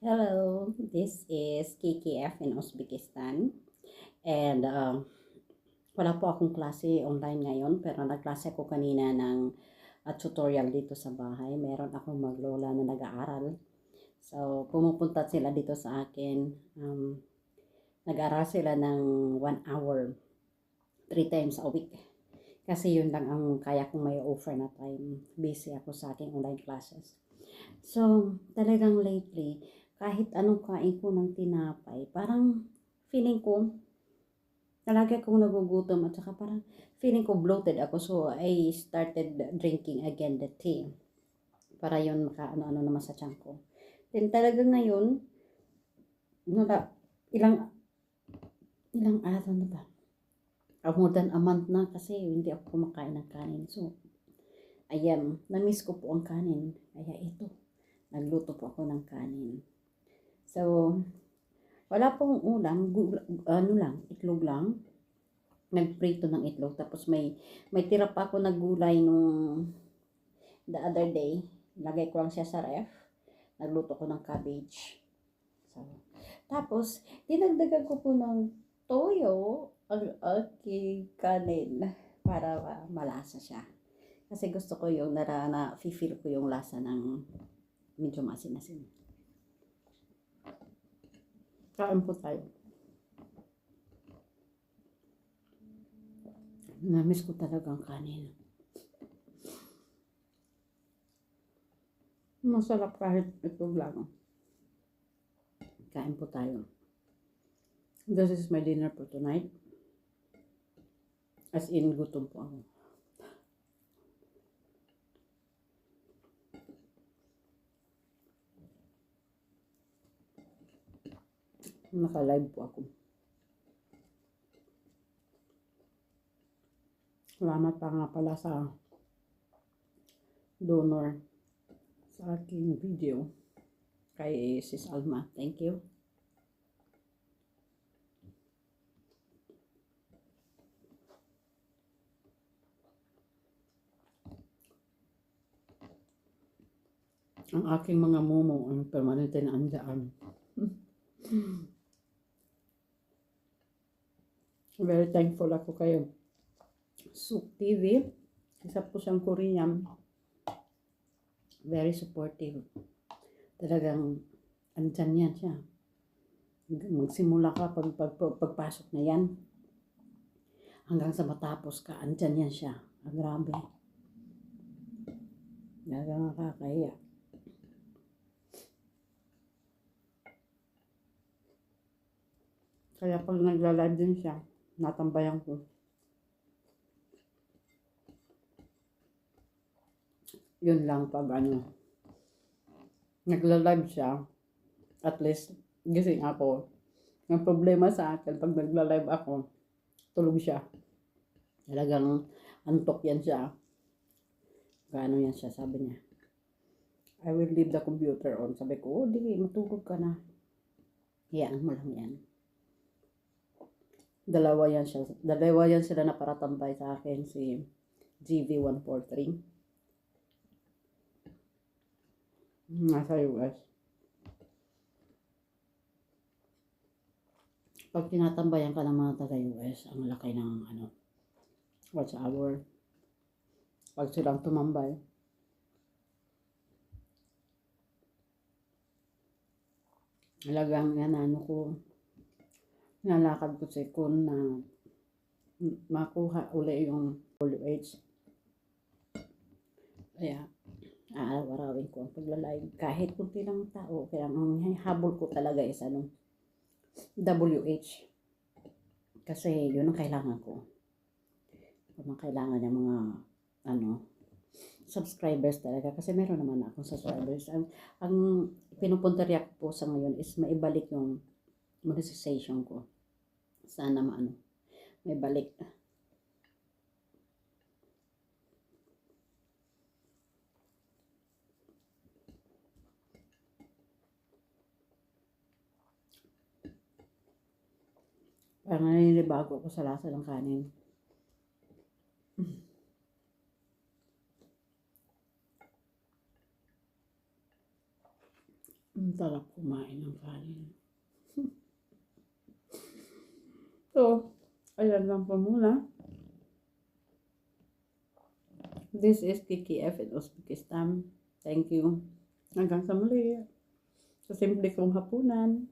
Hello, this is KKF in Uzbekistan. And wala po akong klase online ngayon, pero nagklase ako kanina ng tutorial dito sa bahay. Meron akong maglola na nag-aaral. So, pumupunta sila dito sa akin. Nag-aaral sila ng 1 hour, 3 times a week. Kasi yun lang ang kaya kong may offer na time. Busy ako sa aking online classes. So, talagang lately, kahit anong kain ko ng tinapay, parang feeling ko, talaga akong nagugutom at saka parang feeling ko bloated ako. So, I started drinking again the tea para yun makaano-ano naman sa tiyan ko. Then talaga ngayon, ilang araw na ba? More than a month na kasi hindi ako kumakain ng kanin. So, ayan, na-miss ko po ang kanin. Kaya ito, nagluto po ako ng kanin. So, wala pong ulam, itlog lang. Nagprito ng itlog. Tapos may tira pa ako na gulay nung the other day. Lagay ko lang siya sa ref. Nagluto ko ng cabbage. So, tapos, dinagdagan ko po ng toyo ang aking kanin para malasa siya. Kasi gusto ko yung feel ko yung lasa ng medyo masin-asin. Kain po tayo. Namiss ko talaga ang kanin. Masarap kahit ito lang. Kain po tayo. This is my dinner for tonight. As in, gutom po ako. Naka-live po ako. Salamat pa nga pala sa donor sa aking video kay Sis Alma. Thank you. Ang aking mga momo ang permanente na andyan. Very thankful ako kayo. Suk TV, isa po siyang Korean. Very supportive. Talagang andyan yan siya. Magsimula ka pagpasok na yan. Hanggang sa matapos ka, andyan yan siya. Ang grabe. Talagang nakakahiya. Kaya pag nagla-live din siya, natambayan ko. Yun lang pag nagla-live siya, at least gising ako. Ang problema sa akin, pag nagla-live ako, tulog siya. Talagang antok yan siya. Gaano yan siya, sabi niya. I will leave the computer on. Sabi ko, di, matulog ka na. Hiyaan mo lang yan. Dalawa yan sila na paratambay sa akin, si GV143. Nasa US. Pag tinatambayan ka ng mga taga-US, ang laki ng watch hour. Pag silang tumambay, talagang nalakad ko si Kun na makuha uli yung WH. Kaya, aaraw-arawin ko ang pagla-live. Kahit kunti lang tao, kaya ang habol ko talaga is WH. Kasi yun ang kailangan ko. Yun ang kailangan ng mga subscribers talaga. Kasi meron naman akong subscribers. Ang pinupuntarya ko po sa ngayon is maibalik yung monetization ko. Sana may balik. Parang naninibago ako sa lasa ng kanin. Ang sarap kumain ng kanin. So, ayan lang po muna. This is KKF in Uzbekistan. Thank you. Hanggang sa muli. Sa simple kong hapunan.